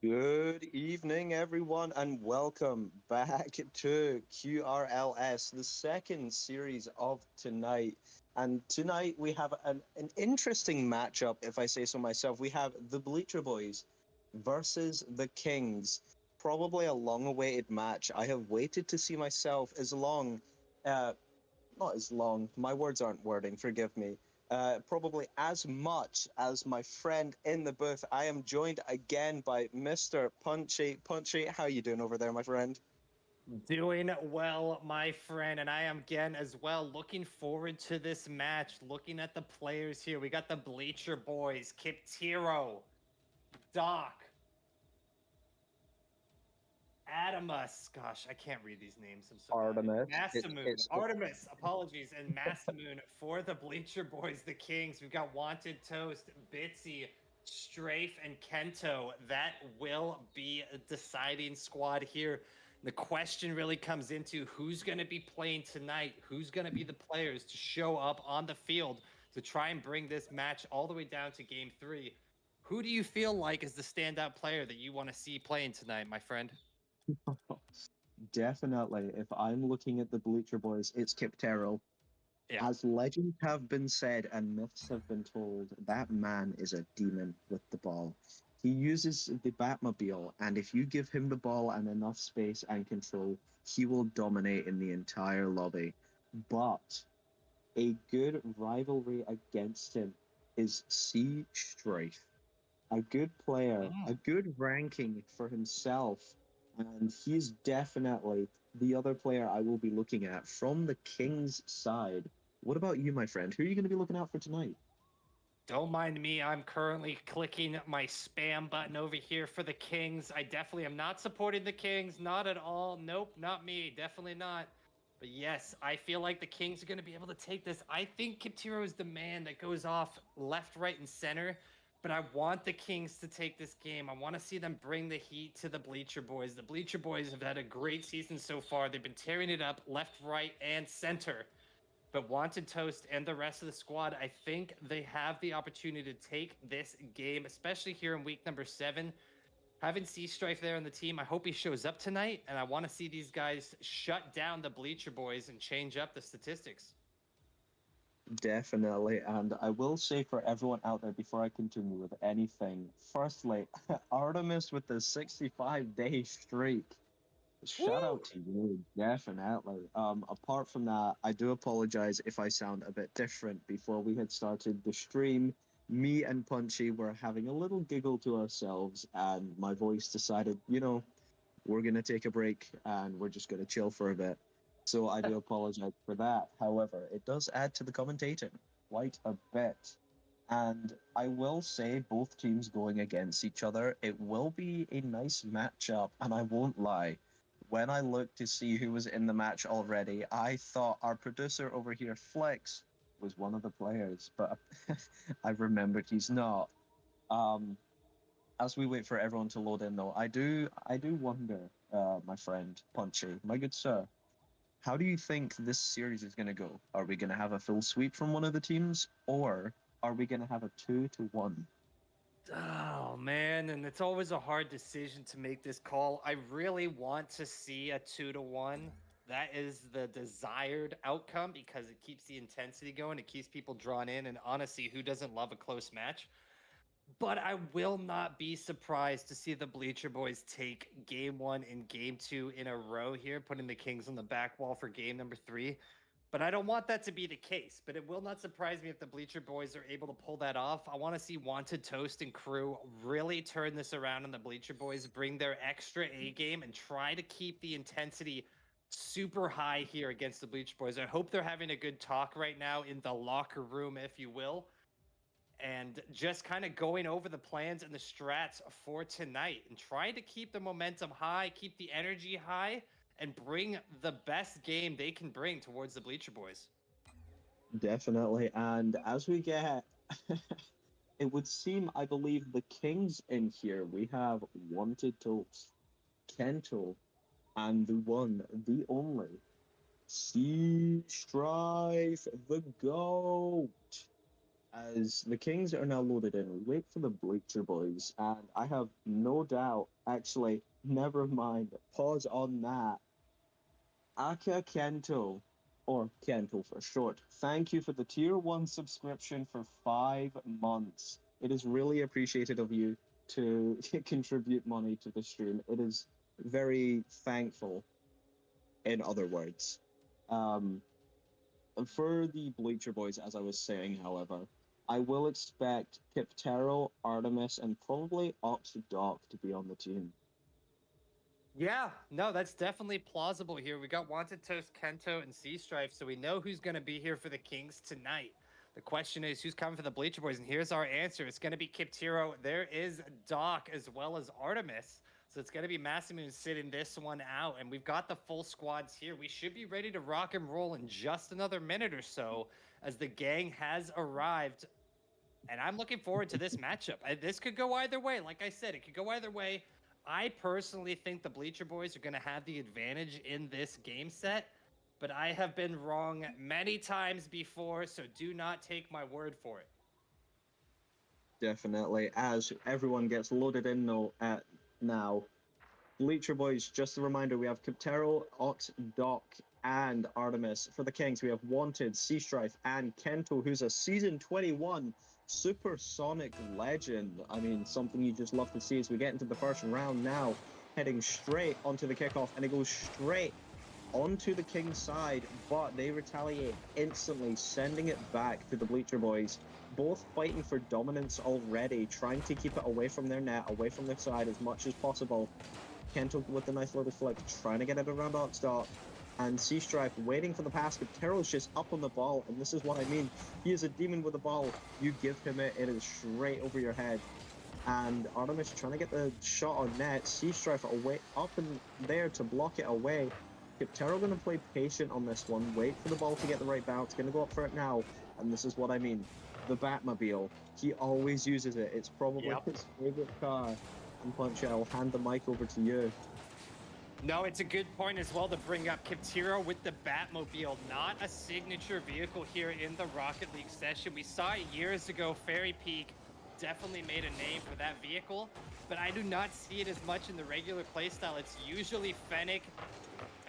Good evening, everyone, and welcome back to QRLS, the second series of tonight. And tonight we have an interesting matchup, if I say so myself. We have the Bleacher Boys versus the Kings. Probably a long-awaited match. I have waited to see myself as long, uh, not as long, my words aren't wording, forgive me. Probably as much as my friend in the booth. I am joined again by Mr. Punchy. Punchy, how you doing over there, my friend? Doing well, my friend, and I am again as well looking forward to this match. Looking at the players here, we got the Bleacher Boys, Kiptiro, Doc, Adamus. Gosh, I can't read these names. I'm so bad. Artemis. Massamoon, Artemis, apologies, and Massamoon for the Bleacher Boys, the Kings. We've got Wanted Toast, Bitsy, Strafe, and Kento. That will be a deciding squad here. The question really comes into who's going to be playing tonight, who's going to be the players to show up on the field to try and bring this match all the way down to game 3. Who do you feel like is the standout player that you want to see playing tonight, my friend? Definitely. If I'm looking at the Bleacher Boys, it's Kip Terrell. Yeah. As legends have been said and myths have been told, that man is a demon with the ball. He uses the Batmobile, and if you give him the ball and enough space and control, he will dominate in the entire lobby. But a good rivalry against him is C. Strafe, a good player, a good ranking for himself, and he's definitely the other player I will be looking at from the Kings side. What about you, my friend? Who are you going to be looking out for tonight? Don't mind me. I'm currently clicking my spam button over here for the Kings. I definitely am not supporting the Kings. Not at all. Nope, not me. Definitely not. But yes, I feel like the Kings are going to be able to take this. I think Kiptiro is the man that goes off left, right, and center. But I want the Kings to take this game. I want to see them bring the heat to the Bleacher Boys. The Bleacher Boys have had a great season so far. They've been tearing it up left, right, and center. But Wanted Toast and the rest of the squad, I think they have the opportunity to take this game, especially here in week number 7. Having Sea Strife there on the team, I hope he shows up tonight, and I want to see these guys shut down the Bleacher Boys and change up the statistics. Definitely. And I will say for everyone out there before I continue with anything, firstly, Artemis with the 65-day streak. Shout Woo! out to you, definitely. Apart from that, I do apologize if I sound a bit different. Before we had started the stream, me and Punchy were having a little giggle to ourselves, and my voice decided, we're gonna take a break and we're just gonna chill for a bit. So I do apologize for that. However, it does add to the commentating quite a bit. And I will say, both teams going against each other, it will be a nice matchup, and I won't lie. When I looked to see who was in the match already, I thought our producer over here, Flex, was one of the players, but I remembered he's not. Um, as we wait for everyone to load in, though, I do wonder, my friend Punchy, my good sir, how do you think this series is going to go? Are we going to have a full sweep from one of the teams, or are we going to have a 2-1? Oh man, and it's always a hard decision to make this call. I really want to see a 2-1. That is the desired outcome because it keeps the intensity going, it keeps people drawn in, and honestly, who doesn't love a close match? But I will not be surprised to see the Bleacher Boys take game 1 and game 2 in a row here, putting the Kings on the back wall for game number 3. But I don't want that to be the case. But it will not surprise me if the Bleacher Boys are able to pull that off. I want to see Wanted Toast and crew really turn this around on the Bleacher Boys, bring their extra A game, and try to keep the intensity super high here against the Bleacher Boys. I hope they're having a good talk right now in the locker room, if you will, and just kind of going over the plans and the strats for tonight and trying to keep the momentum high, keep the energy high, and bring the best game they can bring towards the Bleacher Boys. Definitely. And as we get, it would seem, I believe, the Kings in here. We have Wanted Toast, Kento, and the one, the only, Sea Strife, the GOAT. As the Kings are now loaded in, wait for the Bleacher Boys, and I have no doubt, actually, never mind, pause on that. Aka Kento, or Kento for short, thank you for the tier 1 subscription for 5 months. It is really appreciated of you to contribute money to the stream. It is very thankful, in other words. Um, for the Bleacher Boys, as I was saying, however, I will expect Kiptero, Artemis, and probably Oxydoc to be on the team. Yeah, no, that's definitely plausible here. We got Wanted Toast, Kento, and Sea Strife, so we know who's going to be here for the Kings tonight. The question is, who's coming for the Bleacher Boys? And here's our answer. It's going to be Kiptiro. There is Doc as well as Artemis. So it's going to be Masamune sitting this one out. And we've got the full squads here. We should be ready to rock and roll in just another minute or so as the gang has arrived. And I'm looking forward to this matchup. This could go either way. Like I said, it could go either way. I personally think the Bleacher Boys are going to have the advantage in this game set, but I have been wrong many times before, so do not take my word for it. Definitely. As everyone gets loaded in though at now, Bleacher Boys, just a reminder, we have Kiptero, Ox, Doc, and Artemis. For the Kings, we have Wanted, Sea Strife, and Kento, who's a Season 21 supersonic legend. I mean, something you just love to see as we get into the first round now, heading straight onto the kickoff, and it goes straight onto the King's side, but they retaliate instantly, sending it back to the Bleacher Boys. Both fighting for dominance already, trying to keep it away from their net, away from their side as much as possible. Kento with the nice little flick, trying to get it around Oxdot. And Sea Strife waiting for the pass, but Terrell's just up on the ball, and this is what I mean. He is a demon with the ball. You give him it, it is straight over your head. And Artemis trying to get the shot on net. Sea Strife away, up in there to block it away. Terrell going to play patient on this one, wait for the ball to get the right bounce, going to go up for it now. And this is what I mean. The Batmobile, he always uses it. It's probably his favorite car. And Punchy, I'll hand the mic over to you. No, it's a good point as well to bring up Kiptiro with the Batmobile, not a signature vehicle here in the Rocket League session. We saw it years ago. Fairy Peak definitely made a name for that vehicle, but I do not see it as much in the regular playstyle. It's usually Fennec,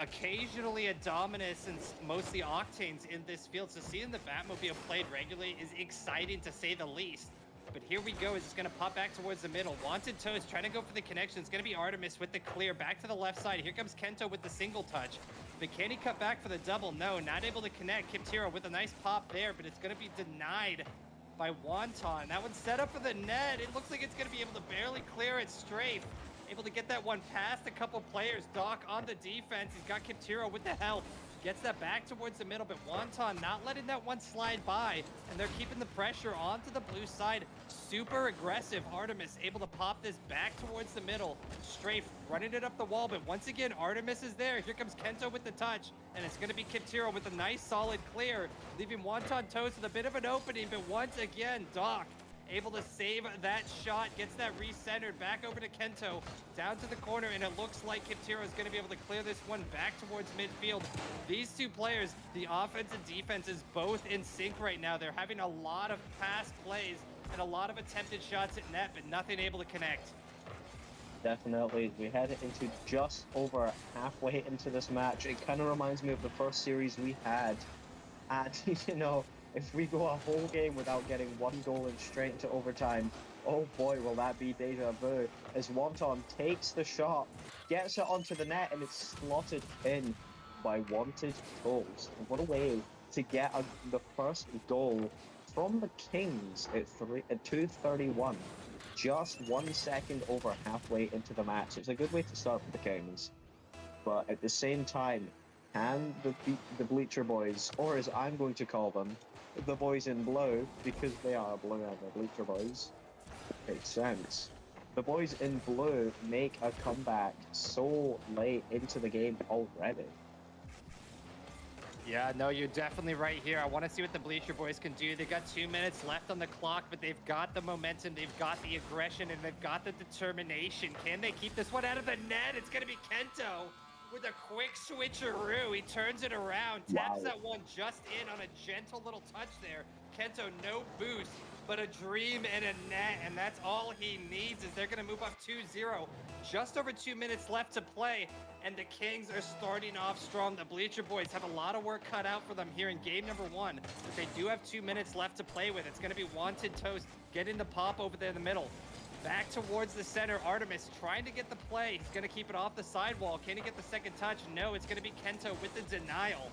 occasionally a Dominus, and mostly Octanes in this field. So seeing the Batmobile played regularly is exciting to say the least. But here we go. It's going to pop back towards the middle. Wanted Toast trying to go for the connection. It's going to be Artemis with the clear. Back to the left side. Here comes Kento with the single touch. But can he cut back for the double? No, not able to connect. Kiptiro with a nice pop there, but it's going to be denied by Wonton. That one's set up for the net. It looks like it's going to be able to barely clear it strafe. Able to get that one past a couple players. Doc on the defense. He's got Kiptiro with the help. Gets that back towards the middle, but Wonton not letting that one slide by, and they're keeping the pressure onto the blue side. Super aggressive. Artemis able to pop this back towards the middle. Strafe running it up the wall, but once again, Artemis is there. Here comes Kento with the touch, and it's going to be Kiptiro with a nice solid clear, leaving Wonton Toast with a bit of an opening, but once again, Doc able to save that shot, gets that recentered back over to Kento, down to the corner, and it looks like Kiptiro is going to be able to clear this one back towards midfield. These two players, the offense and defense, is both in sync right now. They're having a lot of pass plays and a lot of attempted shots at net, but nothing able to connect. Definitely. We head into just over halfway into this match. It kind of reminds me of the first series we had. And, you know, if we go a whole game without getting one goal and straight into overtime, oh boy, will that be deja vu. As Wonton takes the shot, gets it onto the net, and it's slotted in by Wanted Toast. What a way to get the first goal from the Kings at 2:31. Just 1 second over halfway into the match. It's a good way to start for the Kings. But at the same time, can the Bleacher Boys, or as I'm going to call them, the boys in blue, because they are blue and the Bleacher Boys, makes sense. The boys in blue make a comeback so late into the game already. Yeah, no, you're definitely right here. I want to see what the Bleacher Boys can do. They've got 2 minutes left on the clock, but they've got the momentum, they've got the aggression, and they've got the determination. Can they keep this one out of the net? It's going to be Kento. with a quick switcheroo. He turns it around, taps Wow. that one just in on a gentle little touch there. Kento, no boost, but a dream and a net, and that's all he needs. Is they're going to move up 2-0. Just over 2 minutes left to play, and the Kings are starting off strong. The Bleacher Boys have a lot of work cut out for them here in game number 1, but they do have 2 minutes left to play with. It's going to be Wanted Toast getting the pop over there in the middle. Back towards the center, Artemis trying to get the play. He's going to keep it off the sidewall. Can he get the second touch? No, it's going to be Kento with the denial.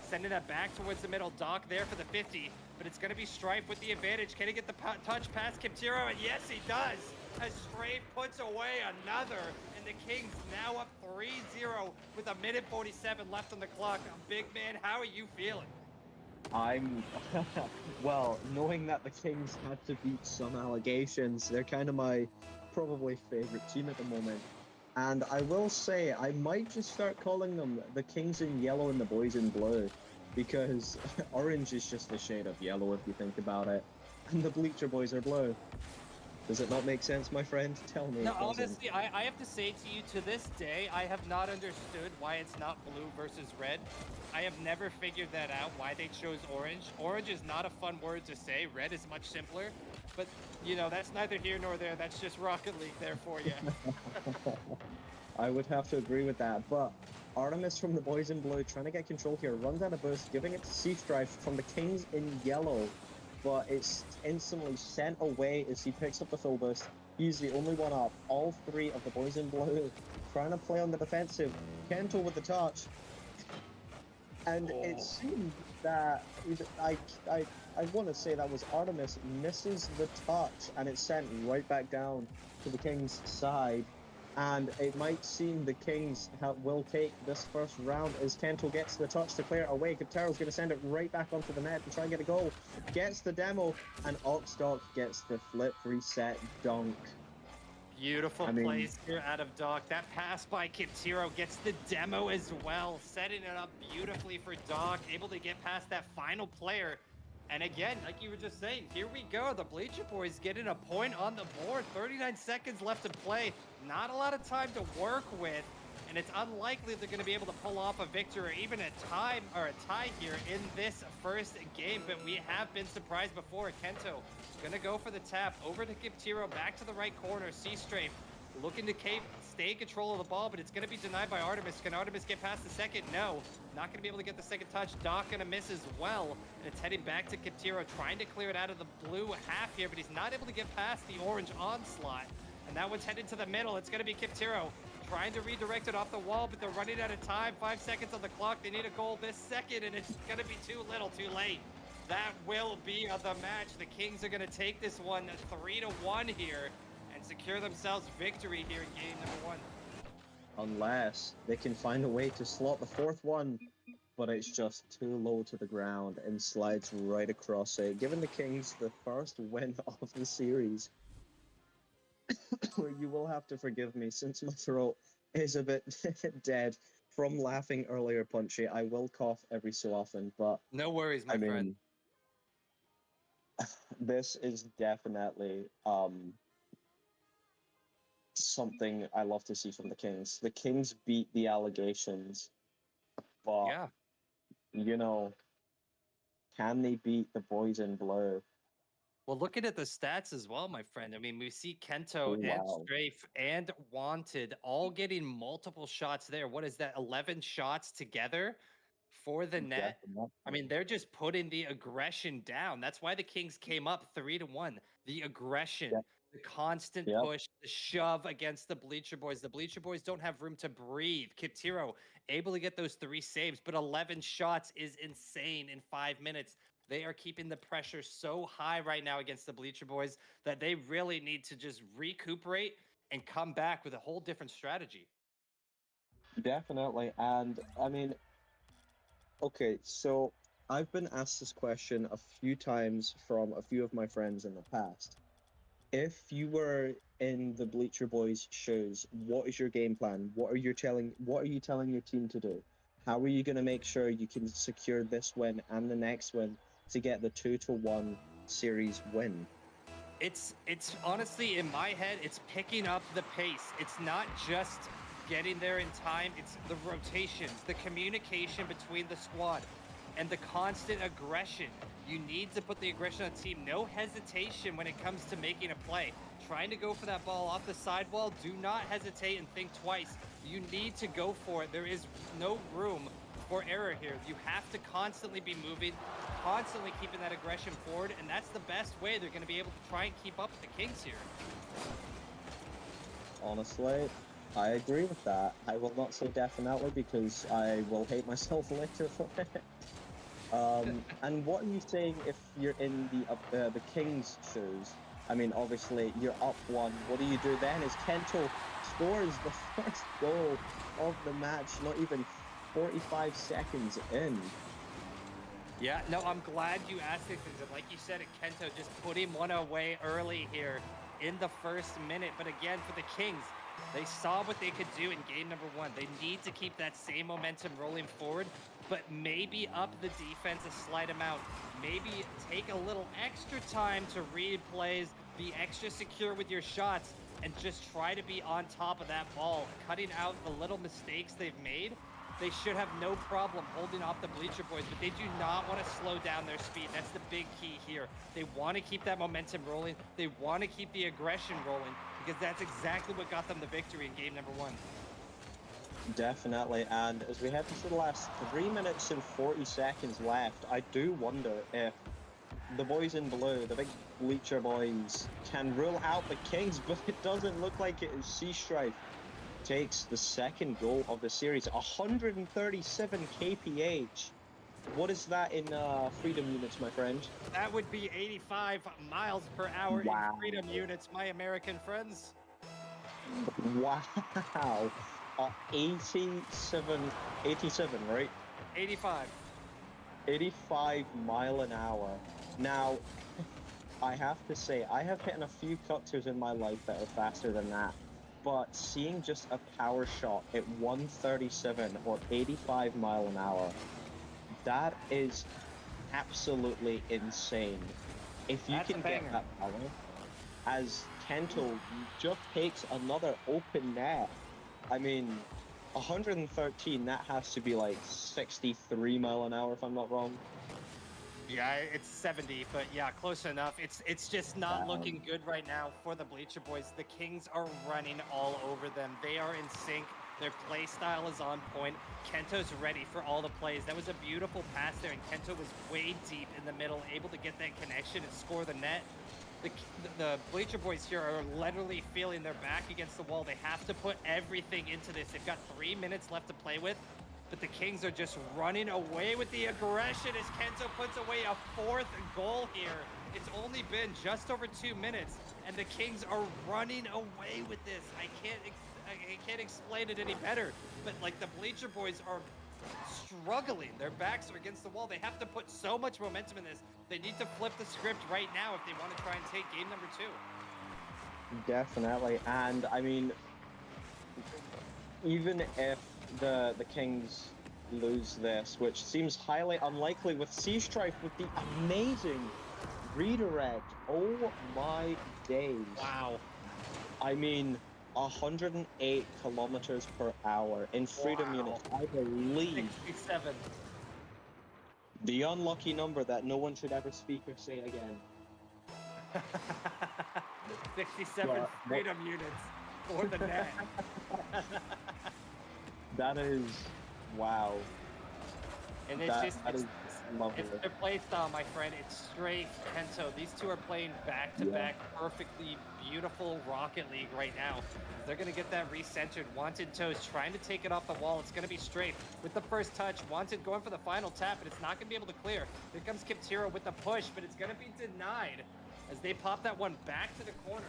Sending that back towards the middle. Doc there for the 50, but it's going to be Strife with the advantage. Can he get the touch past Kiptiro? And yes, he does. As Strife puts away another, and the Kings now up 3-0 with a minute 47 left on the clock. Big man, how are you feeling? I'm, well, knowing that the Kings had to beat some allegations, they're kind of my probably favorite team at the moment. And I will say, I might just start calling them the Kings in yellow and the boys in blue, because orange is just a shade of yellow if you think about it, and the Bleacher Boys are blue. Does it not make sense, my friend? Tell me No, it doesn't. honestly, I have to say to you, to this day, I have not understood why it's not blue versus red. I have never figured that out, why they chose orange. Orange is not a fun word to say. Red is much simpler. But, you know, that's neither here nor there. That's just Rocket League there for you. I would have to agree with that, but Artemis from the boys in blue trying to get control here, runs out of boost, giving it to Sea Strife from the Kings in yellow, but it's instantly sent away as he picks up the full boost. He's the only one up. All three of the boys in blue trying to play on the defensive. Kento with the touch. And it seemed that I want to say that was Artemis misses the touch, and it's sent right back down to the Kings' side. And it might seem the Kings will take this first round as Kento gets the touch to clear it away. Kaptero's going to send it right back onto the net and try and get a goal. Gets the demo, and Oxdog gets the flip reset dunk. Beautiful plays here out of Doc. That pass by Kiptiro gets the demo as well, setting it up beautifully for Doc, able to get past that final player. And again, like you were just saying, here we go. The Bleacher Boys getting a point on the board. 39 seconds left to play. Not a lot of time to work with. And it's unlikely they're going to be able to pull off a victory or even a tie here in this first game. But we have been surprised before. Kento going to go for the tap over to Kiptiro, back to the right corner. Sea-Strafe looking to stay in control of the ball, but it's going to be denied by Artemis. Can Artemis get past the second? No. Not going to be able to get the second touch. Doc going to miss as well. And it's heading back to Kiptiro, trying to clear it out of the blue half here, but he's not able to get past the orange onslaught. And that one's headed to the middle. It's going to be Kiptiro trying to redirect it off the wall, but they're running out of time. 5 seconds on the clock. They need a goal this second, and it's going to be too little, too late. That will be the match. The Kings are going to take this one 3-1 here and secure themselves victory here in game number 1. Unless they can find a way to slot the fourth one, but it's just too low to the ground and slides right across it, giving the Kings the first win of the series. You will have to forgive me since my throat is a bit dead from laughing earlier, Punchy. I will cough every so often, but no worries, my friend. This is definitely something I love to see from the Kings. The Kings beat the allegations, but yeah, you know, can they beat the boys in blue? Well, looking at the stats as well, my friend. I mean, we see Kento and Strafe and Wanted all getting multiple shots there. What is that? 11 shots together for the net. I mean, they're just putting the aggression down. That's why the Kings came up 3-1. The aggression, the constant push, the shove against the Bleacher Boys. The Bleacher Boys don't have room to breathe. Kiptiro able to get those 3 saves, but 11 shots is insane in 5 minutes. They are keeping the pressure so high right now against the Bleacher Boys that they really need to just recuperate and come back with a whole different strategy. Definitely. And I mean, okay, so I've been asked this question a few times from a few of my friends in the past. If you were in the Bleacher Boys' shoes, what is your game plan? What are you telling your team to do? How are you going to make sure you can secure this win and the next win to get the 2-1 series win? It's honestly, in my head, it's picking up the pace. It's not just getting there in time. It's the rotations, the communication between the squad, and the constant aggression. You need to put the aggression on the team. No hesitation when it comes to making a play. Trying to go for that ball off the sidewall, do not hesitate and think twice. You need to go for it. There is no room for error here. You have to constantly be moving, constantly keeping that aggression forward, and that's the best way they're going to be able to try and keep up with the Kings here. Honestly, I agree with that. I will not say definitely because I will hate myself later for it. And what are you saying if you're in the Kings' shoes? I mean, obviously you're up one. What do you do then? As Kento scores the first goal of the match, not even 45 seconds in. Yeah, no, I'm glad you asked this because, like you said, Kento just putting one away early here in the first minute. But again, for the Kings, they saw what they could do in game number one. They need to keep that same momentum rolling forward, but maybe up the defense a slight amount. Maybe take a little extra time to read plays, be extra secure with your shots, and just try to be on top of that ball, cutting out the little mistakes they've made. They should have no problem holding off the Bleacher boys, but they do not want to slow down their speed. That's the big key here. They want to keep that momentum rolling. They want to keep the aggression rolling because that's exactly what got them the victory in game number one. Definitely, and as we head into the last 3 minutes and 40 seconds left, I do wonder if the boys in blue, the big Bleacher boys, can rule out the Kings, but it doesn't look like it. Sea Strife takes the second goal of the series, 137 kph. What is that in freedom units, my friend? That would be 85 miles per hour Wow. in freedom units, my American friends. Wow. 87, right? 85. 85 mile an hour. Now, I have to say, I have hit a few cutters in my life that are faster than that. But seeing just a power shot at 137 or 85 mile an hour, that is absolutely insane. If you That's a can get banger. that power, as Kento just takes another open net. I mean, 113, that has to be like 63 mile an hour if I'm not wrong. Yeah, it's 70, but yeah, close enough. It's just not looking good right now for the Bleacher boys. The Kings are running all over them. They are in sync. Their play style is on point. Kento's ready for all the plays. That was a beautiful pass there, and Kento was way deep in the middle, able to get that connection and score the net. The Bleacher boys here are literally feeling their back against the wall. They have to put everything into this. They've got 3 minutes left to play with. But the Kings are just running away with the aggression as Kento puts away a fourth goal here. It's only been just over 2 minutes, and the Kings are running away with this. I can't explain it any better. But like the Bleacher boys are struggling. Their backs are against the wall. They have to put so much momentum in this. They need to flip the script right now if they want to try and take game number 2. Definitely, and I mean, even if the Kings lose this, which seems highly unlikely with Sea Strife with the amazing redirect. Oh my days. Wow. I mean, 108 kilometers per hour in freedom units, I believe. 67. The unlucky number that no one should ever speak or say again. 67 freedom units for the net. That is, wow. And it's lovely. it's their play style, my friend. It's straight Kento. These two are playing back-to-back, perfectly beautiful Rocket League right now. They're going to get that recentered. Wanted Toes trying to take it off the wall. It's going to be straight with the first touch. Wanted going for the final tap, but it's not going to be able to clear. Here comes Kiptiro with the push, but it's going to be denied as they pop that one back to the corner.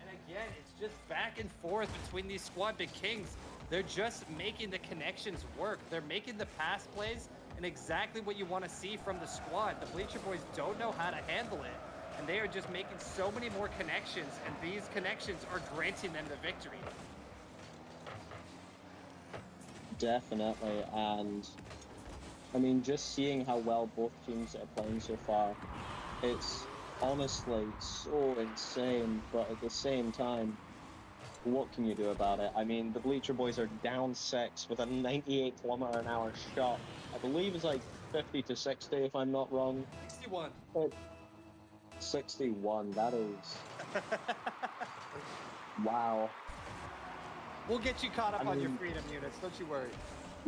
And again, it's just back and forth between these squad big Kings. They're just making the connections work. They're making the pass plays and exactly what you want to see from the squad. The Bleacher boys don't know how to handle it, and they are just making so many more connections, and these connections are granting them the victory. Definitely, and I mean, just seeing how well both teams are playing so far, it's honestly so insane, but at the same time, What can you do about it? I mean, the Bleacher Boys are down 6 with a 98 km/h shot. I believe it's like 50 to 60, if I'm not wrong. 61. 61, that is... Wow. We'll get you caught up I on your mean, freedom units. Don't you worry.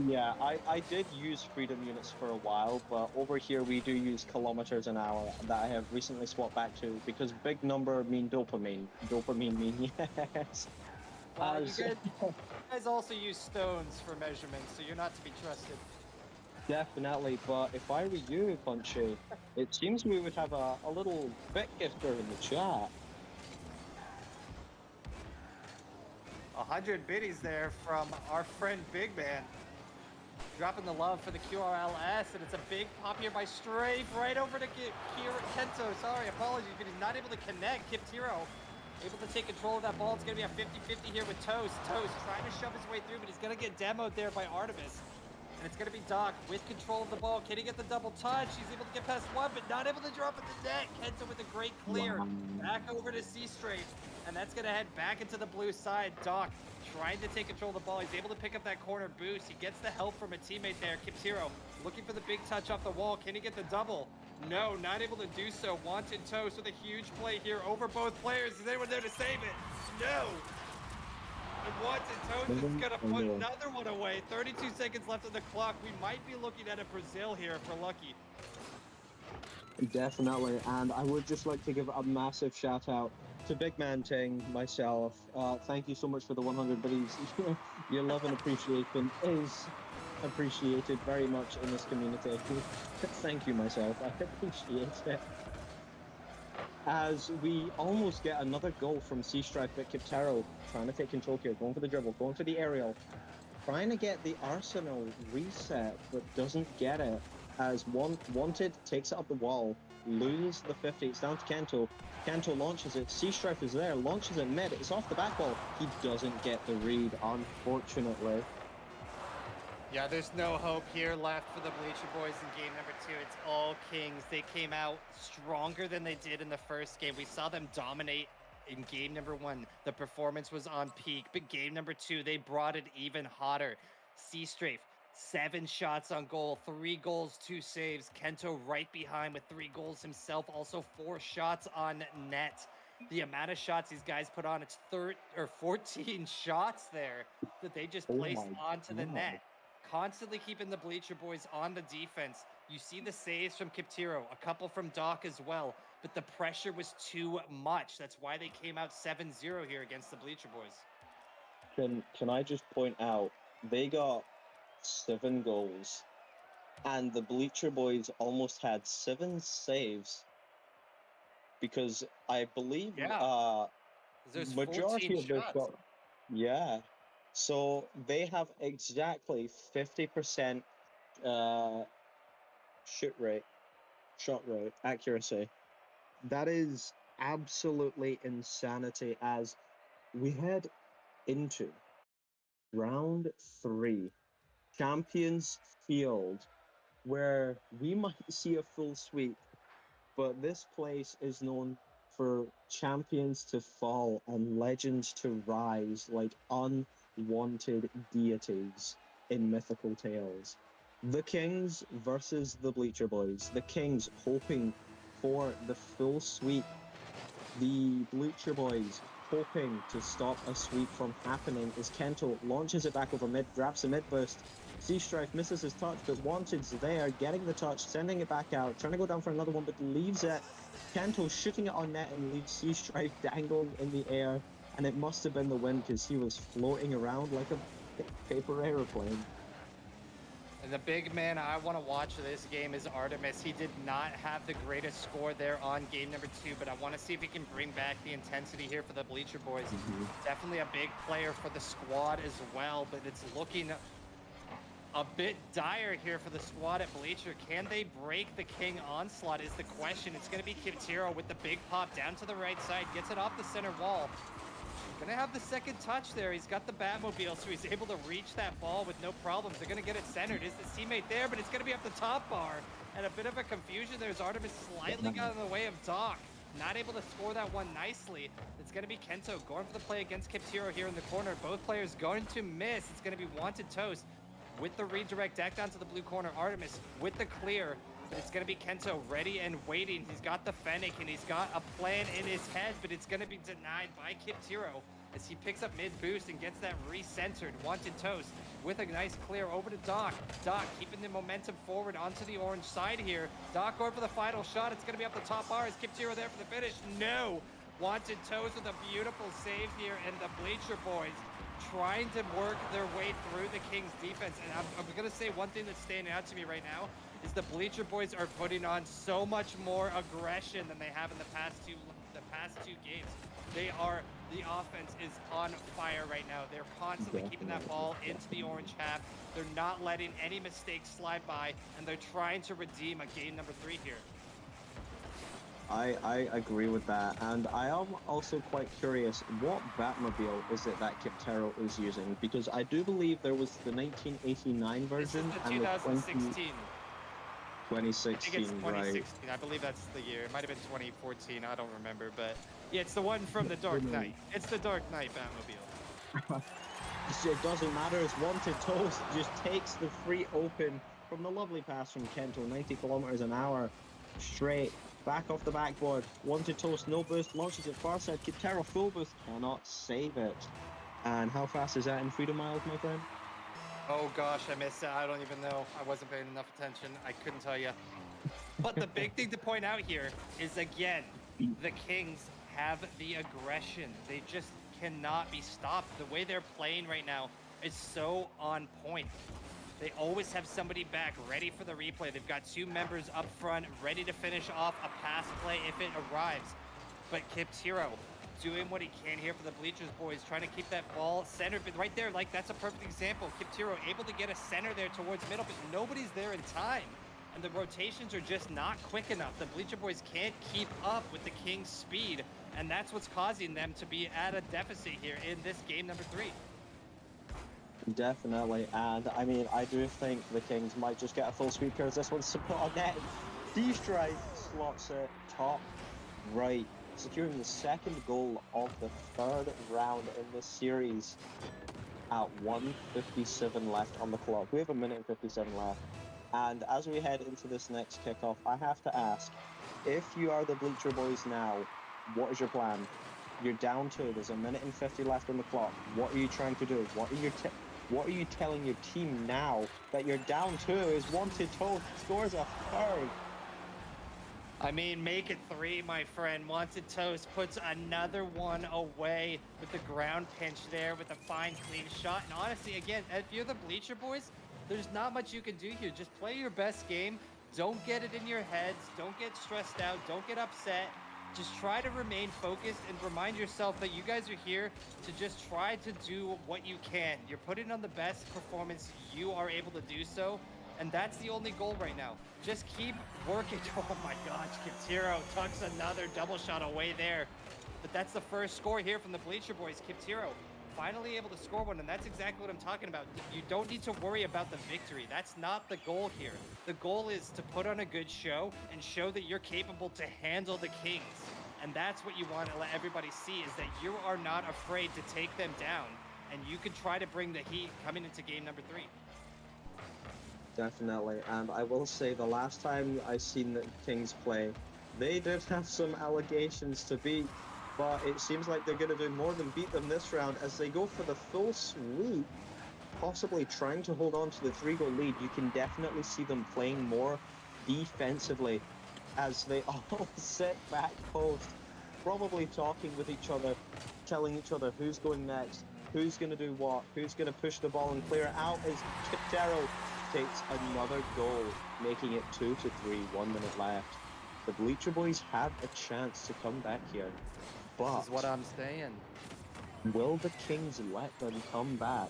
yeah, I did use freedom units for a while, but over here we do use kilometers an hour that I have recently swapped back to because big number mean dopamine. Dopamine mean yes. Well, As you guys also use stones for measurements, so you're not to be trusted. definitely, but if I were you, Punchy, it seems we would have a little bit gifter in the chat. 100 biddies there from our friend Big Man. Dropping the love for the QRLS, and it's a big pop here by Strafe right over to Kento. Sorry, apologies, but he's not able to connect. Kiptiro able to take control of that ball. It's going to be a 50-50 here with Toast. Toast trying to shove his way through, but he's going to get demoed there by Artemis. And it's going to be Doc with control of the ball. Can he get the double touch? He's able to get past one, but not able to drop it to net. Kento with a great clear. Wow. Back over to C-Strafe. And that's going to head back into the blue side. Doc trying to take control of the ball. He's able to pick up that corner boost. He gets the help from a teammate there. Kiptiro looking for the big touch off the wall. Can he get the double? No, not able to do so. Wanted Toast with a huge play here over both players. Is anyone there to save it? No. And Wanted Toast is going to put another one away. 32 seconds left on the clock. We might be looking at a Brazil here if we're lucky. Definitely, and I would just like to give a massive shout out to Big Man Ting, myself. Thank you so much for the 100 biddies. Your love and appreciation is appreciated very much in this community. Thank you, myself. I appreciate it. As we almost get another goal from C-Stripe, but Kiptaro trying to take control here, going for the dribble, going for the aerial, trying to get the Arsenal reset, but doesn't get it. As Wanted takes it up the wall, loses the 50. It's down to Kanto. Kanto launches it. C-Strife is there, launches it mid. It's off the back wall. He doesn't get the read, unfortunately. Yeah, there's no hope here left for the Bleacher Boys in game number 2. It's all Kings. They came out stronger than they did in the first game. We saw them dominate in game number 1. The performance was on peak, but game number 2, they brought it even hotter. C-Strafe, 7 shots on goal, 3 goals, 2 saves. Kento right behind with 3 goals himself, also 4 shots on net. The amount of shots these guys put on, it's 14 shots there that they just placed onto the net. Constantly keeping the Bleacher Boys on the defense. You see the saves from Kiptiro, a couple from Doc as well, but the pressure was too much. That's why they came out 7-0 here against the Bleacher Boys. Can I just point out, they got 7 goals, and the Bleacher Boys almost had 7 saves, because I believe majority of their shots. Yeah. So they have exactly 50% shot rate, accuracy. That is absolutely insanity, as we head into round 3, Champions Field, where we might see a full sweep, but this place is known for champions to fall and legends to rise like unwanted deities in mythical tales. The Kings versus the Bleacher Boys. The Kings hoping for the full sweep. The Bleacher Boys hoping to stop a sweep from happening as Kento launches it back over mid, grabs the mid burst. C-Strife misses his touch, but Wanted's there, getting the touch, sending it back out, trying to go down for another one, but leaves it. Kento shooting it on net and leaves C-Strife dangling in the air, and it must have been the wind because he was floating around like a paper aeroplane. And the big man I want to watch this game is Artemis. He did not have the greatest score there on game number 2, but I want to see if he can bring back the intensity here for the Bleacher Boys. Definitely a big player for the squad as well, but it's looking a bit dire here for the squad at Bleacher. Can they break the King onslaught is the question. It's going to be Kiptiro with the big pop down to the right side, gets it off the center wall. Gonna have the second touch there. He's got the Batmobile, so he's able to reach that ball with no problems. They're gonna get it centered. Is the teammate there? But it's gonna be up the top bar. And a bit of a confusion. There's Artemis slightly got in the way of Doc. not able to score that one nicely. It's going to be Kento going for the play against Kiptiro here in the corner. Both players going to miss. It's going to be Wanted Toast with the redirect deck down to the blue corner. Artemis with the clear, but it's going to be Kento ready and waiting. He's got the Fennec and he's got a plan in his head, but it's going to be denied by Kiptiro as he picks up mid boost and gets that recentered. Wanted Toast with a nice clear over to Doc. Doc keeping the momentum forward onto the orange side here. Doc going for the final shot. It's going to be up the top bar. Is Kiptiro there for the finish? No. Wanted Toast with a beautiful save here, and the Bleacher boys trying to work their way through the Kings defense. And I'm going to say one thing that's standing out to me right now is the Bleacher boys are putting on so much more aggression than they have in the past two games. The offense is on fire right now. They're constantly keeping that ball into the orange half. They're not letting any mistakes slide by, and they're trying to redeem a game number 3 here. I agree with that, and I am also quite curious what Batmobile is it that Kiptero is using, because I do believe there was the 1989 version This is the and 2016. 2016, I think it's 2016. right? I believe that's the year. It might have been 2014. I don't remember, but yeah, it's the one from the Dark Knight. It's the Dark Knight Batmobile. It doesn't matter as Wanted Toast just takes the free open from the lovely pass from Kento, 90 kilometers an hour, straight back off the backboard. Wanted Toast, no boost, launches it far side. Kiptero full boost, cannot save it. And how fast is that in freedom miles, my friend? Oh gosh, I missed it. I don't even know. I wasn't paying enough attention. I couldn't tell you. But the big thing to point out here is, again, the Kings have the aggression. They just cannot be stopped. The way they're playing right now is so on point. They always have somebody back ready for the replay. They've got 2 members up front ready to finish off a pass play if it arrives. But Kiptiro doing what he can here for the Bleachers boys, trying to keep that ball centered. But right there, like, that's a perfect example. Kiptiro able to get a center there towards middle, but nobody's there in time. And the rotations are just not quick enough. The Bleacher boys can't keep up with the Kings' speed, and that's what's causing them to be at a deficit here in this game number 3. Definitely, and I mean, I do think the Kings might just get a full sweep here as this one's put on net. D-Strike slots it top right, securing the second goal of the 3rd round in this series at 1:57 left on the clock. We have 1:57 left. And as we head into this next kickoff, I have to ask, if you are the Bleacher boys now, what is your plan? You're down 2, there's 1:50 left on the clock. What are you trying to do? What are you telling your team now that you're down 2 is Wanted Toast scores a 3rd? I mean, make it 3, my friend. Wanted Toast puts another one away with the ground pinch there with a fine, clean shot. And honestly, again, if you're the Bleacher boys, there's not much you can do here. Just play your best game. Don't get it in your heads. Don't get stressed out. Don't get upset. Just try to remain focused and remind yourself that you guys are here to just try to do what you can. You're putting on the best performance you are able to do so. And that's the only goal right now. Just keep working. Oh my gosh, Kiptiro tucks another double shot away there. But that's the first score here from the Bleacher boys. Kiptiro finally able to score one, and that's exactly what I'm talking about. You don't need to worry about the victory. That's not the goal here. The goal is to put on a good show and show that you're capable to handle the Kings. And that's what you want to let everybody see, is that you are not afraid to take them down, and you can try to bring the heat coming into game number 3. Definitely, and I will say the last time I seen the Kings play, they did have some allegations to beat, but it seems like they're going to do more than beat them this round as they go for the full sweep, possibly trying to hold on to the 3-goal lead. You can definitely see them playing more defensively as they all sit back post, probably talking with each other, telling each other who's going next, who's going to do what, who's going to push the ball and clear it out as Kiptero takes another goal, making it 2-3, 1 minute left. The Bleacher boys have a chance to come back here, but This is what I'm saying. will the Kings let them come back?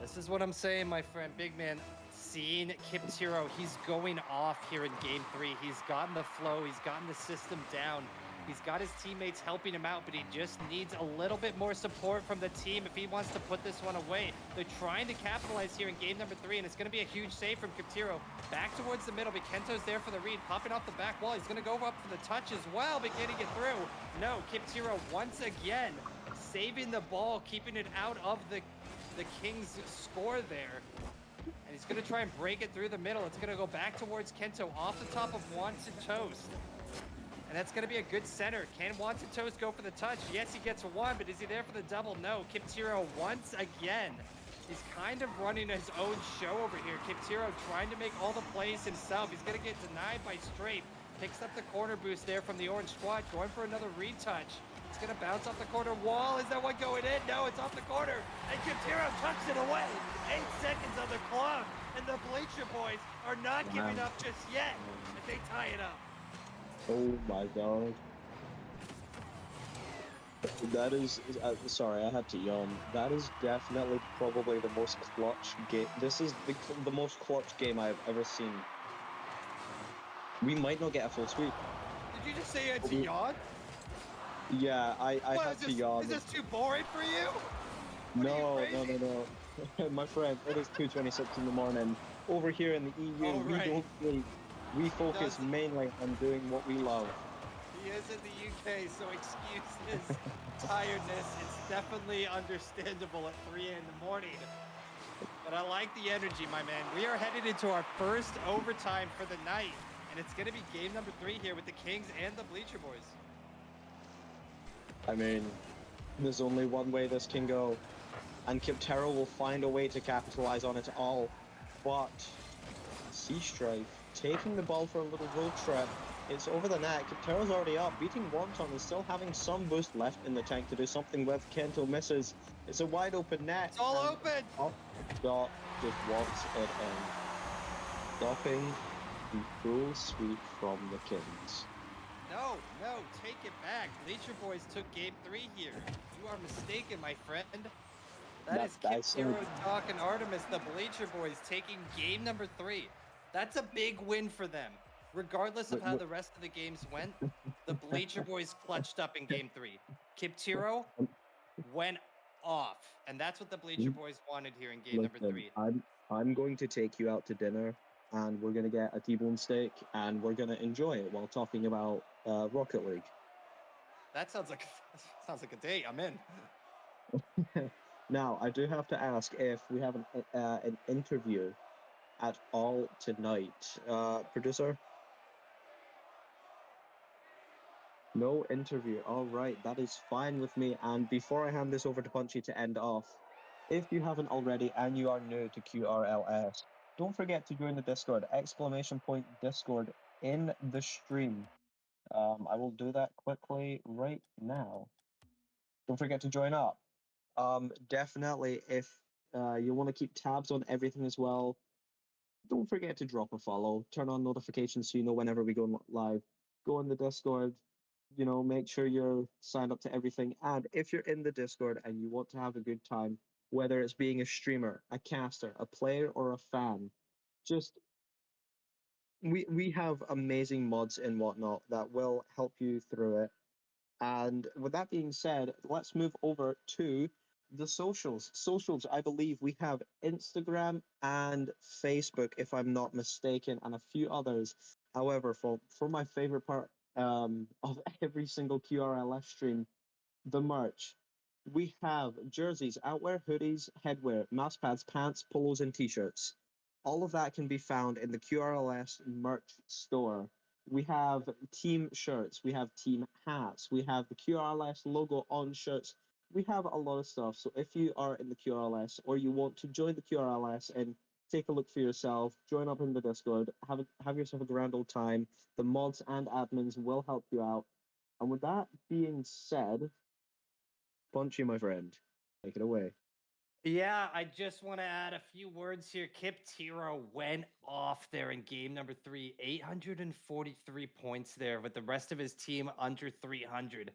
This is what I'm saying, my friend. Big man, seeing Kiptiro, he's going off here in game 3. He's gotten the flow, he's gotten the system down. He's got his teammates helping him out, but he just needs a little bit more support from the team if he wants to put this one away. They're trying to capitalize here in game number 3, and it's going to be a huge save from Kaptiro. Back towards the middle, but Kento's there for the read, popping off the back wall. He's going to go up for the touch as well, but getting it through. No, Kaptiro once again saving the ball, keeping it out of the Kings' score there. And he's going to try and break it through the middle. It's going to go back towards Kento off the top of Wanted Toast. And that's going to be a good center. Can Wanted Toast go for the touch? Yes, he gets one, but is he there for the double? No. Kaptiro once again. He's kind of running his own show over here. Kaptiro trying to make all the plays himself. He's going to get denied by Strafe. Picks up the corner boost there from the orange squad. Going for another retouch. It's going to bounce off the corner wall. Is that one going in? No, it's off the corner. And Kaptiro tucks it away. 8 seconds on the clock. And the Bleacher boys are not giving up just yet. And they tie it up. Oh my god. That is, sorry, I had to yawn. That is definitely probably the most clutch game. This is the most clutch game I've ever seen. We might not get a full sweep. Did you just say it's a yawn? Yeah, I had to yawn. Is this too boring for you? No. My friend, it is 2:26 in the morning. Over here in the EU, we don't sleep. We focus mainly on doing what we love. He is in the UK, so excuse his tiredness. It's definitely understandable at 3 in the morning. But I like the energy, my man. We are headed into our first overtime for the night, and it's going to be game number 3 here with the Kings and the Bleacher boys. I mean, there's only one way this can go, and Kaptiro will find a way to capitalize on it all. But Sea Strife taking the ball for a little road trip. It's over the net. Kaptiro's already up. Beating Wonton is still having some boost left in the tank to do something with. Kento misses. It's a wide open net. It's all open. Dot just wants it in. Stopping the full sweep from the Kings. No, take it back. Bleacher boys took game 3 here. You are mistaken, my friend. That is Kaptiro, Doc, and Artemis, the Bleacher boys, taking game number 3. That's a big win for them. Regardless of how the rest of the games went, the Bleacher boys clutched up in game 3. Kaptiro went off, and that's what the Bleacher boys wanted here in game number 3. I'm going to take you out to dinner, and we're going to get a T-bone steak, and we're going to enjoy it while talking about Rocket League. That sounds like a date. I'm in. Now, I do have to ask if we have an interview at all tonight. Producer? No interview. All right, that is fine with me. And before I hand this over to Punchy to end off, if you haven't already and you are new to QRLS, don't forget to join the Discord, !Discord in the stream. I will do that quickly right now. Don't forget to join up. Definitely, if you want to keep tabs on everything as well, don't forget to drop a follow, turn on notifications so you know whenever we go live. Go in the Discord, make sure you're signed up to everything. And if you're in the Discord and you want to have a good time, whether it's being a streamer, a caster, a player, or a fan, just we have amazing mods and whatnot that will help you through it. And with that being said, let's move over to the socials. Socials, I believe we have Instagram and Facebook, if I'm not mistaken, and a few others. However, for my favorite part of every single QRLS stream, the merch. We have jerseys, outwear, hoodies, headwear, mouse pads, pants, polos, and t-shirts. All of that can be found in the QRLS merch store. We have team shirts, we have team hats, we have the QRLS logo on shirts. We have a lot of stuff. So if you are in the QRLS or you want to join the QRLS and take a look for yourself, join up in the Discord, have yourself a grand old time. The mods and admins will help you out. And with that being said, Punchy, my friend, take it away. Yeah, I just want to add a few words here. Kaptiro went off there in game number 3, 843 points there, with the rest of his team under 300.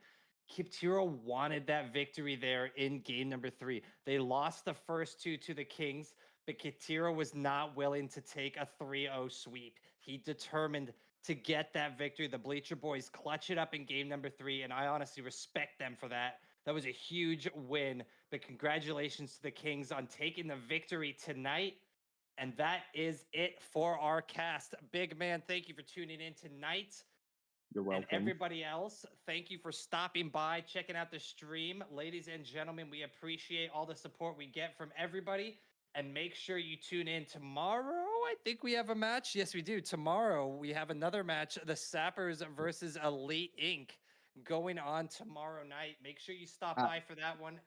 Kaptiro wanted that victory there in game number 3. They lost the first 2 to the Kings, but Kaptiro was not willing to take a 3-0 sweep. He determined to get that victory. The Bleacher boys clutch it up in game number 3, and I honestly respect them for that. That was a huge win. But congratulations to the Kings on taking the victory tonight. And that is it for our cast. Big man, thank you for tuning in tonight. You're And welcome. everybody else, thank you for stopping by, checking out the stream. Ladies and gentlemen, we appreciate all the support we get from everybody. And make sure you tune in tomorrow. I think we have a match. Yes, we do. Tomorrow, we have another match, the Sappers versus Elite Inc. going on tomorrow night. Make sure you stop Uh, by for that one.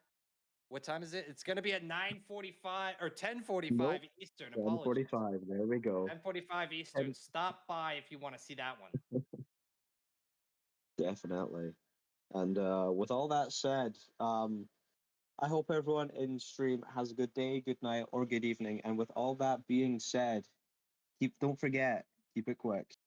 What time is it? It's going to be at 9:45 or 10:45 nope. Eastern. Apologies. 10:45. There we go. 10:45 Eastern. Stop by if you want to see that one. Definitely. And with all that said, I hope everyone in stream has a good day, good night, or good evening. And with all that being said, don't forget, keep it quick.